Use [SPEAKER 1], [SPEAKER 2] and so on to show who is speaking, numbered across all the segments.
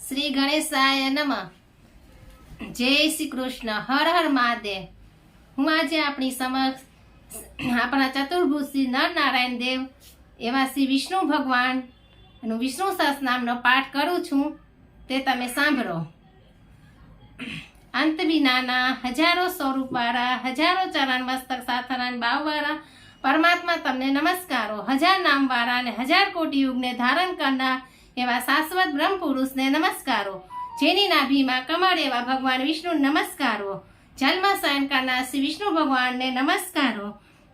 [SPEAKER 1] શ્રી ગણેશાય નમઃ. જય શ્રી કૃષ્ણ. હર હર મહાદેવ. હું આજે આપણી સમક્ષ આપણા ચતુર્ભુજ નર નારાયણ દેવ એવા શ્રી વિષ્ણુ ભગવાન એનું વિષ્ણુ સહસ્રનામનો પાઠ કરું છું, તે તમે સાંભળો. અંત વિનાના હજારો સ્વરૂપવાળા, હજારો ચરણ મસ્તક સાથના બાવવાળા પરમાત્મા તમને નમસ્કારો. હજાર નામવાળા અને હજાર કોટી યુગને ધારણ કરનાર એવા શાશ્વત બ્રહ્મ પુરુષને નમસ્કારો. જેની નાભીમાં કમળ એવા ભગવાન વિષ્ણુ નમસ્કારો. જન્મ શયન કરનાર શ્રી વિષ્ણુ ભગવાનને નમસ્કારો.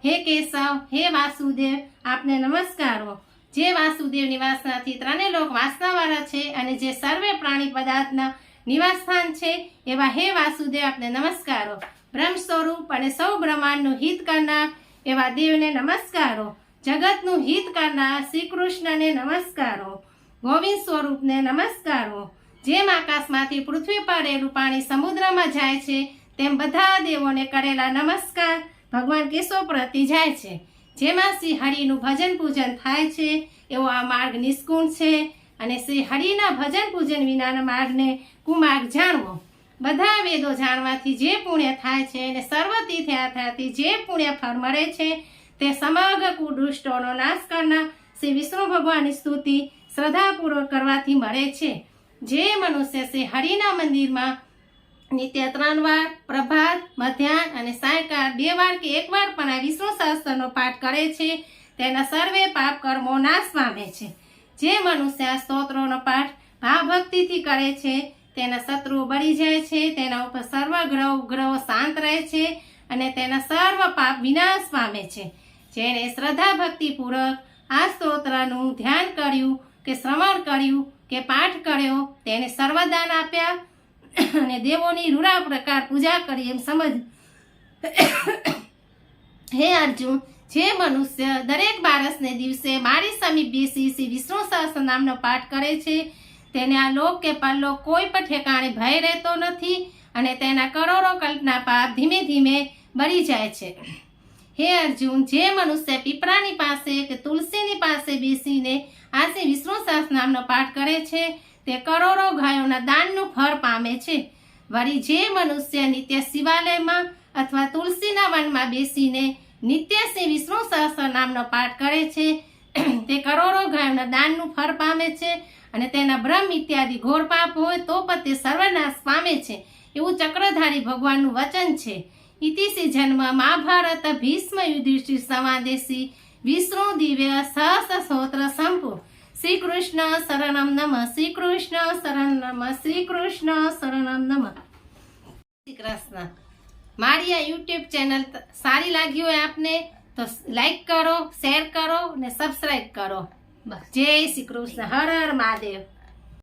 [SPEAKER 1] હે કેશવ, હે વાસુદેવ, આપને નમસ્કારો. જે વાસુદેવ નિવાસનાથી ત્રણે લોક વાસનાવાળા છે અને જે સર્વે પ્રાણી પદાર્થના નિવાસસ્થાન છે એવા હે વાસુદેવ, આપને નમસ્કારો. બ્રહ્મ સ્વરૂપ અને સૌ બ્રહ્માંડનું હિત કરનાર એવા દેવને નમસ્કારો. જગતનું હિત કરનાર શ્રી કૃષ્ણને નમસ્કારો. ગોવિંદ સ્વરૂપને નમસ્કારો. જેમ આકાશમાંથી પૃથ્વી પર રહેલું પાણી સમુદ્રમાં જાય છે, તેમ બધા દેવોને કરેલા નમસ્કાર ભગવાન કેશવ પ્રતિ જાય છે. જેમાં શ્રી હરિનું ભજન પૂજન થાય છે એવો આ માર્ગ નિષ્કુણ છે, અને શ્રી હરિના ભજન પૂજન વિનાના માર્ગને કુમાર્ગ જાણવો. બધા વેદો જાણવાથી જે પુણ્ય થાય છે અને સર્વ તીર્થયાત્રાથી જે પુણ્ય ફળ મળે છે, તે સમગ્ર કુદુષ્ટોનો નાશ કરનાર શ્રી વિષ્ણુ ભગવાનની સ્તુતિ શ્રદ્ધાપૂર્વક કરવાથી મળે છે. જે મનુષ્ય શ્રી હરિના મંદિરમાં નિત્ય 3 વાર પ્રભાત, મધ્યાહન અને સાયંકાળ 2 વાર કે 1 વાર પણ આ વિષ્ણુ સહસ્ત્રનો પાઠ કરે છે, તેના સર્વે પાપ કર્મો નાશ પામે છે. જે મનુષ્ય આ સ્તોત્રોનો પાઠ ભાવભક્તિથી કરે છે, તેના શત્રુઓ બળી જાય છે, તેના ઉપર સર્વ ગ્રહો શાંત રહે છે અને તેના સર્વ પાપ વિનાશ પામે છે. જેણે શ્રદ્ધા ભક્તિપૂર્વક આ સ્તોત્રનું ધ્યાન કર્યું કે શ્રવણ કર્યું કે પાઠ કર્યો, તેને સર્વદાન આપ્યા અને દેવોની રૂડા પ્રકાર પૂજા કરી એમ સમજ. હે અર્જુન, જે મનુષ્ય દરેક બારસને દિવસે મારી સમીપ બેસી શ્રી વિષ્ણુ સહસ્રનામનો પાઠ કરે છે, તેને આ લોક કે પરલોક કોઈ પણ ઠેકાણે ભય રહેતો નથી અને તેના કરોડો કલ્પના પાપ ધીમે ધીમે બળી જાય છે. હે અર્જુન, જે મનુષ્ય પીપળાની પાસે કે તુલસીની પાસે બેસીને આ શ્રી વિષ્ણુ સહસ્રનામનો પાઠ કરે છે, તે કરોડો ગાયોના દાનનું ફળ પામે છે. વળી જે મનુષ્ય નિત્ય શિવાલયમાં અથવા તુલસીના વનમાં બેસીને નિત્ય શ્રી વિષ્ણુ સહસ્રનામનો પાઠ કરે છે, તે કરોડો ગાયોના દાનનું ફળ પામે છે અને તેના બ્રહ્મ ઇત્યાદિ ઘોર પાપ હોય તો પણ તે સર્વનાશ પામે છે, એવું ચક્રધારી ભગવાનનું વચન છે. ઇતિ શ્રી જન્મ મહાભારત ભીષ્મ યુધિષ્ઠિર સંવાદેશી વિષ્ણુ દિવ્ય સહસ્ર સ્તોત્ર સંપૂર્ણ. શ્રી કૃષ્ણ શરણમ નમઃ. શ્રી કૃષ્ણ શરણમ નમઃ. શ્રી કૃષ્ણ શરણમ નમઃ. શ્રી કૃષ્ણ. મારી આ યુટ્યુબ ચેનલ સારી લાગી હોય આપને તો લાઈક કરો, શેર કરો અને સબસ્ક્રાઈબ કરો. જય શ્રી કૃષ્ણ. હર હર મહાદેવ.